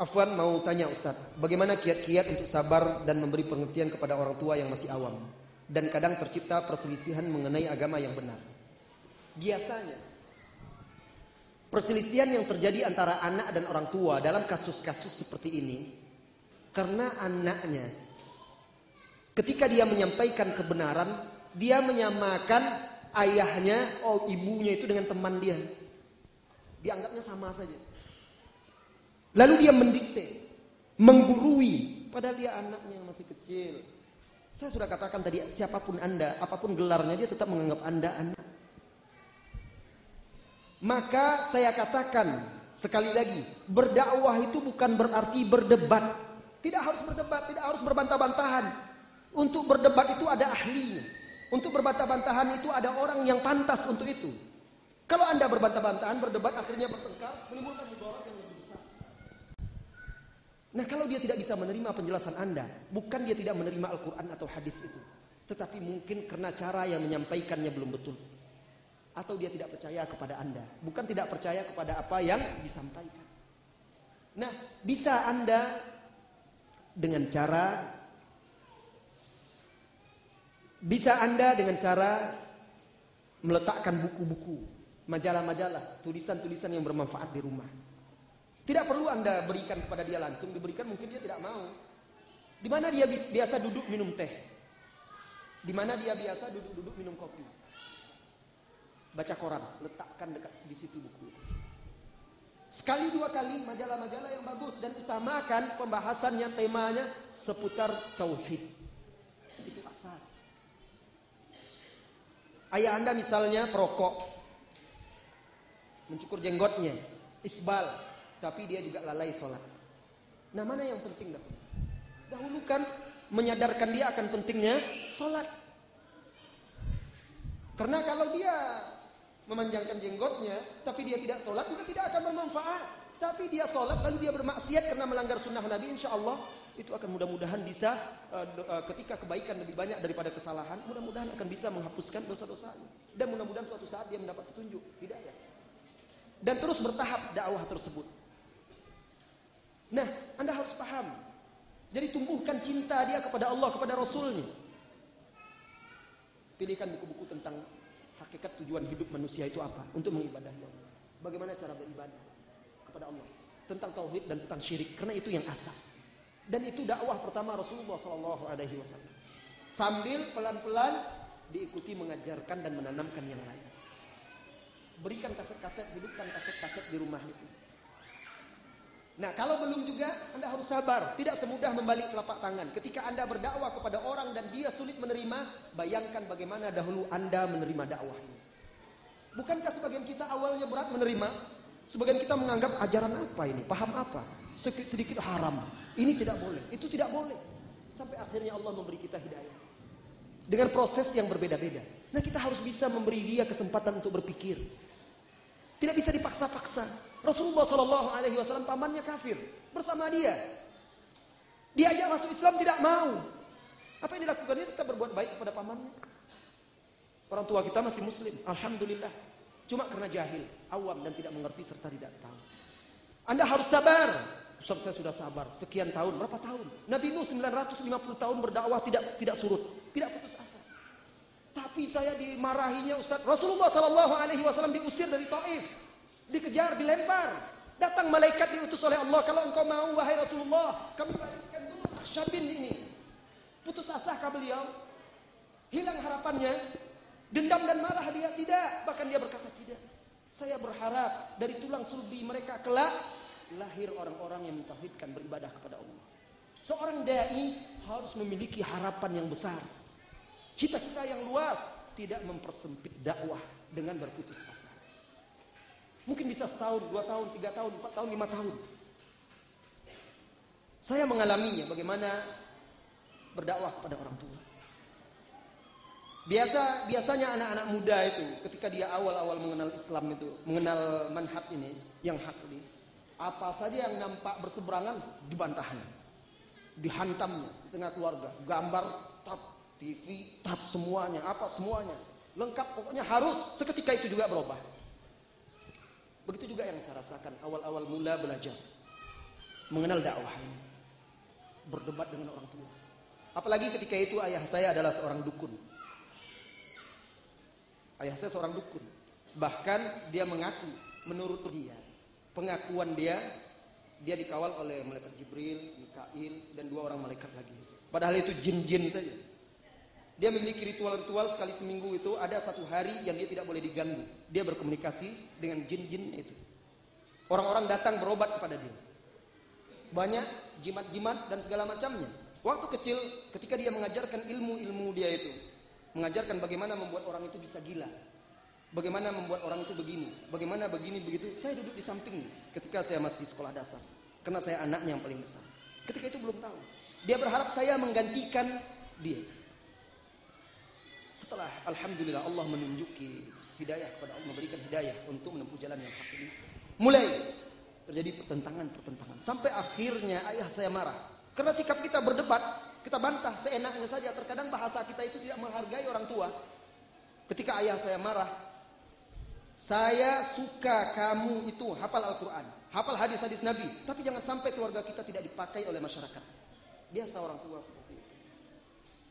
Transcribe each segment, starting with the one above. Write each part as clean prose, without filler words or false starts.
Afwan mau tanya Ustaz, bagaimana kiat-kiat untuk sabar dan memberi pengertian kepada orang tua yang masih awam dan kadang tercipta perselisihan mengenai agama yang benar? Biasanya perselisihan yang terjadi antara anak dan orang tua dalam kasus-kasus seperti ini karena anaknya ketika dia menyampaikan kebenaran, dia menyamakan ayahnya, ibunya itu dengan teman dia. Dianggapnya sama saja. Lalu dia mendikte, menggurui, padahal dia anaknya yang masih kecil. Saya sudah katakan tadi, siapapun Anda, apapun gelarnya, dia tetap menganggap Anda anak. Maka saya katakan sekali lagi, berdakwah itu bukan berarti berdebat. Tidak harus berdebat, tidak harus berbantah-bantahan. Untuk berdebat itu ada ahlinya. Untuk berbantah-bantahan itu ada orang yang pantas untuk itu. Kalau Anda berbantah-bantahan, berdebat, akhirnya bertengkar, menimbulkan mudarat yang lebih besar. Nah, kalau dia tidak bisa menerima penjelasan Anda, bukan dia tidak menerima Al-Quran atau hadis itu, tetapi mungkin karena cara yang menyampaikannya belum betul, atau dia tidak percaya kepada Anda, bukan tidak percaya kepada apa yang disampaikan. Nah, bisa Anda dengan cara meletakkan buku-buku, majalah-majalah, tulisan-tulisan yang bermanfaat di rumah. Tidak perlu Anda berikan kepada dia langsung, diberikan mungkin dia tidak mau. Di mana dia biasa duduk minum teh? Di mana dia biasa duduk minum kopi? Baca koran, letakkan dekat di situ buku. Sekali dua kali majalah-majalah yang bagus dan utamakan pembahasannya, temanya seputar tauhid. Itu asas. Ayah Anda misalnya perokok, mencukur jenggotnya, isbal, tapi dia juga lalai sholat. Nah, mana yang penting dahulu? Dahulukan menyadarkan dia akan pentingnya sholat. Karena kalau dia memanjangkan jenggotnya, tapi dia tidak sholat, juga tidak akan bermanfaat. Tapi dia sholat lalu dia bermaksiat karena melanggar sunnah Nabi, insya Allah itu akan mudah-mudahan bisa ketika kebaikan lebih banyak daripada kesalahan, mudah-mudahan akan bisa menghapuskan dosa-dosanya. Dan mudah-mudahan suatu saat dia mendapat petunjuk, hidayah. Dan terus bertahap dakwah tersebut. Nah, Anda harus paham. Jadi tumbuhkan cinta dia kepada Allah, kepada Rasulnya. Pilihkan buku-buku tentang hakikat tujuan hidup manusia itu apa, untuk mengibadahi Allah. Bagaimana cara beribadah kepada Allah, tentang tauhid dan tentang syirik, karena itu yang asas. Dan itu dakwah pertama Rasulullah SAW. Sambil pelan-pelan diikuti mengajarkan dan menanamkan yang lain. Berikan kaset-kaset, hidupkan kaset-kaset di rumah itu. Nah, kalau belum juga, Anda harus sabar. Tidak semudah membalik telapak tangan. Ketika Anda berdakwah kepada orang dan dia sulit menerima, bayangkan bagaimana dahulu Anda menerima dakwah ini. Bukankah sebagian kita awalnya berat menerima? Sebagian kita menganggap ajaran apa ini? Paham apa? Sedikit haram. Ini tidak boleh, itu tidak boleh. Sampai akhirnya Allah memberi kita hidayah. Dengan proses yang berbeda-beda. Nah, kita harus bisa memberi dia kesempatan untuk berpikir. Tidak bisa dipaksa-paksa. Rasulullah SAW pamannya kafir bersama dia. Diajak masuk Islam tidak mau. Apa yang dilakukan? Dia tetap berbuat baik kepada pamannya. Orang tua kita masih muslim, alhamdulillah. Cuma karena jahil, awam dan tidak mengerti serta tidak tahu. Anda harus sabar. Ustaz, saya sudah sabar sekian tahun, berapa tahun? Nabi Nuh 950 tahun berdakwah tidak surut, tidak putus asa. Tapi saya dimarahinya Ustaz. Rasulullah SAW diusir dari Taif, dikejar, dilempar. Datang malaikat diutus oleh Allah, kalau engkau mau wahai Rasulullah, kami balikkan dulu Asyabin ini. Putus asakah beliau? Hilang harapannya? Dendam dan marah dia? Tidak. Bahkan dia berkata tidak. Saya berharap dari tulang sulbi mereka kelak lahir orang-orang yang mentauhidkan, beribadah kepada Allah. Seorang dai harus memiliki harapan yang besar, cita-cita yang luas, tidak mempersempit dakwah dengan berputus asa. Mungkin bisa setahun, 2 tahun, 3 tahun, 4 tahun, 5 tahun. Saya mengalaminya bagaimana berdakwah kepada orang tua. Biasanya anak-anak muda itu ketika dia awal-awal mengenal Islam itu, mengenal manhaj ini, yang hak ini, apa saja yang nampak berseberangan dibantahnya, dihantamnya di tengah keluarga, gambar, tab, TV, tab, semuanya, apa semuanya, lengkap, pokoknya harus. Seketika itu juga berubah. Begitu juga yang saya rasakan awal-awal mula belajar. mengenal dakwah ini. Berdebat dengan orang tua. Apalagi ketika itu ayah saya adalah seorang dukun. Ayah saya seorang dukun. Bahkan dia mengaku, menurut dia, pengakuan dia dikawal oleh malaikat Jibril, Mikail, dan 2 orang malaikat lagi. Padahal itu jin-jin saja. Dia memiliki ritual-ritual sekali seminggu itu ada 1 hari yang dia tidak boleh diganggu. Dia berkomunikasi dengan jin-jinnya itu. Orang-orang datang berobat kepada dia. Banyak jimat-jimat dan segala macamnya. Waktu kecil ketika dia mengajarkan ilmu-ilmu dia itu, mengajarkan bagaimana membuat orang itu bisa gila, bagaimana membuat orang itu begini, bagaimana begini begitu. Saya duduk di sampingnya ketika saya masih sekolah dasar, karena saya anaknya yang paling besar. Ketika itu belum tahu. Dia berharap saya menggantikan dia. Setelah alhamdulillah Allah menunjuki hidayah kepada Allah, memberikan hidayah untuk menempuh jalan yang hak ini, mulai terjadi pertentangan sampai akhirnya ayah saya marah. Karena sikap kita berdebat, kita bantah seenaknya saja. Terkadang bahasa kita itu tidak menghargai orang tua. Ketika ayah saya marah, saya suka kamu itu hafal Al-Quran, hafal hadis-hadis Nabi, tapi jangan sampai keluarga kita tidak dipakai oleh masyarakat. Biasa orang tua seperti itu.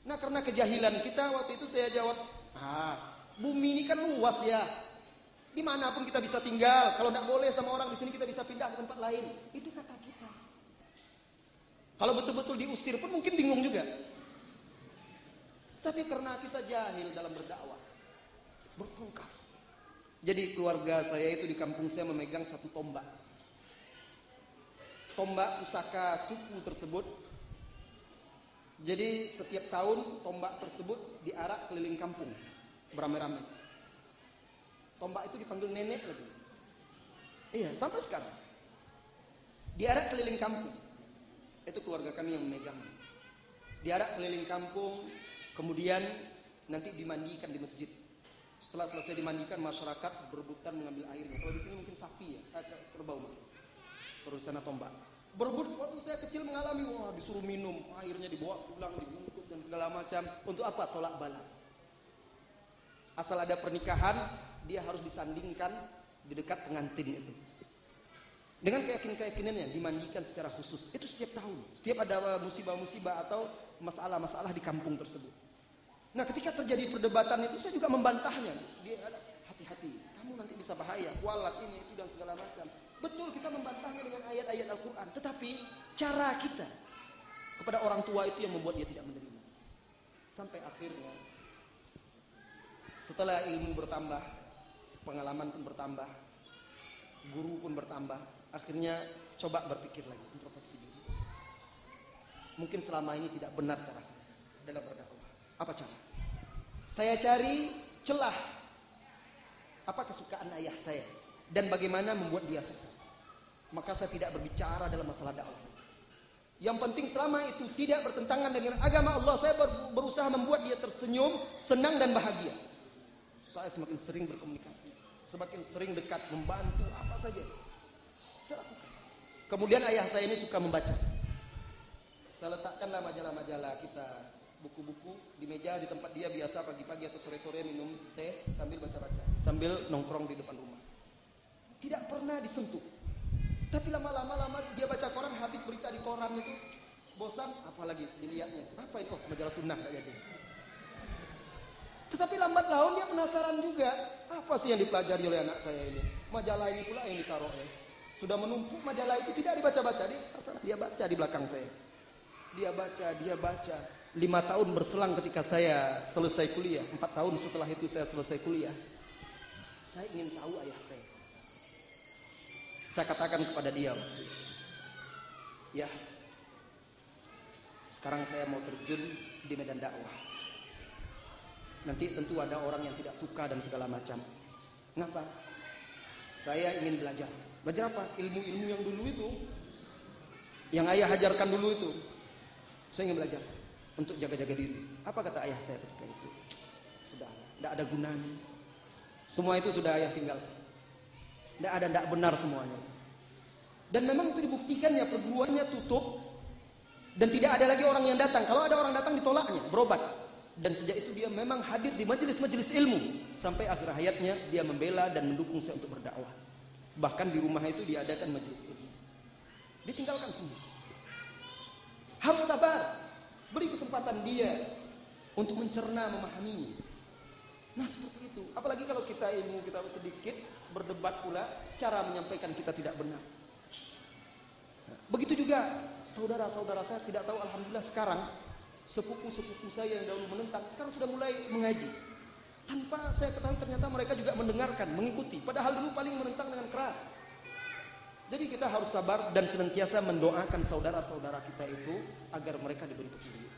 Nah, karena kejahilan kita waktu itu saya jawab, bumi ini kan luas ya. Dimanapun kita bisa tinggal. Kalau tidak boleh sama orang di sini, kita bisa pindah ke tempat lain. Itu kata kita. Kalau betul-betul diusir pun mungkin bingung juga. Tapi karena kita jahil dalam berdakwah, bertengkar. Jadi keluarga saya itu di kampung saya memegang 1 tombak. Tombak pusaka suku tersebut. Jadi setiap tahun tombak tersebut diarak keliling kampung beramai-ramai. Tombak itu dipanggil nenek lagi. Iya, sampai sekarang. Diarak keliling kampung. Itu keluarga kami yang memegang. Diarak keliling kampung, kemudian nanti dimandikan di masjid. Setelah selesai dimandikan, masyarakat berebutan mengambil airnya. Kalau di sini mungkin sapi ya, kerbau mungkin. Terus di sana tombak. Berebut waktu saya kecil mengalami, disuruh minum, airnya dibawa pulang, dibungkus dan segala macam. Untuk apa? Tolak bala. Asal ada pernikahan, dia harus disandingkan di dekat pengantin itu. Dengan keyakinan-keyakinannya dimandikan secara khusus. Itu setiap tahun. Setiap ada musibah-musibah atau masalah-masalah di kampung tersebut. Nah, ketika terjadi perdebatan itu saya juga membantahnya. Dia ada hati-hati, kamu nanti bisa bahaya, kualat ini itu dan segala macam. Betul, kita membantahnya dengan ayat-ayat Al-Quran. Tetapi cara kita kepada orang tua itu yang membuat dia tidak menerima. Sampai akhirnya setelah ilmu bertambah, pengalaman pun bertambah, guru pun bertambah, akhirnya coba berpikir lagi, introspeksi diri. Mungkin selama ini tidak benar cara saya dalam berdakwah. Apa cara? Saya cari celah apa kesukaan ayah saya dan bagaimana membuat dia suka. Maka saya tidak berbicara dalam masalah dakwah. Yang penting selama itu tidak bertentangan dengan agama Allah, saya berusaha membuat dia tersenyum, senang dan bahagia. Saya semakin sering berkomunikasi, semakin sering dekat, membantu apa saja saya lakukan. Kemudian ayah saya ini suka membaca. Saya letakkanlah majalah-majalah kita, buku-buku di meja di tempat dia biasa pagi-pagi atau sore-sore minum teh sambil baca-baca, sambil nongkrong di depan rumah. Tidak pernah disentuh. Tapi lama-lama dia baca koran, habis berita di koran itu bosan, apalagi dilihatnya. Apa itu? Majalah sunnah enggak jadi. Tetapi lambat laun dia penasaran juga, apa sih yang dipelajari oleh anak saya ini? Majalah ini pula yang ditaruhnya. Sudah menumpuk majalah itu tidak dibaca-baca, dia baca di belakang saya. Dia baca. 5 tahun berselang ketika saya selesai kuliah, 4 tahun setelah itu saya selesai kuliah. Saya ingin tahu ayah saya. Saya katakan kepada dia, ya, sekarang saya mau terjun di medan dakwah. Nanti tentu ada orang yang tidak suka dan segala macam. Ngapa? Saya ingin belajar. Belajar apa? Ilmu-ilmu yang dulu itu, yang ayah ajarkan dulu itu. Saya ingin belajar untuk jaga-jaga diri. Apa kata ayah saya ketika itu? Sudah, tidak ada gunanya. Semua itu sudah ayah tinggalkan. Tidak benar semuanya. Dan memang itu dibuktikannya, perguruannya tutup dan tidak ada lagi orang yang datang. Kalau ada orang datang ditolaknya, berobat. Dan sejak itu dia memang hadir di majelis-majelis ilmu sampai akhir hayatnya dia membela dan mendukung saya untuk berdakwah. Bahkan di rumah itu diadakan majelis ilmu. ditinggalkan semua. Harus sabar, beri kesempatan dia untuk mencerna, memahami. Nah seperti itu. Apalagi kalau kita ilmu kita sedikit, berdebat pula, cara menyampaikan kita tidak benar. Begitu juga saudara-saudara saya tidak tahu, alhamdulillah sekarang sepupu-sepupu saya yang dahulu menentang sekarang sudah mulai mengaji. Tanpa saya ketahui ternyata mereka juga mendengarkan, mengikuti. Padahal dulu paling menentang dengan keras. Jadi kita harus sabar dan senantiasa mendoakan saudara-saudara kita itu agar mereka diberi petunjuk.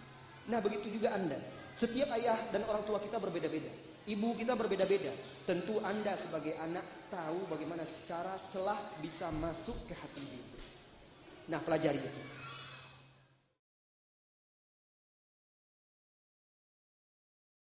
Nah begitu juga Anda. Setiap ayah dan orang tua kita berbeda-beda. Ibu kita berbeda-beda. Tentu Anda sebagai anak tahu bagaimana cara celah bisa masuk ke hati ibu. Nah pelajari itu.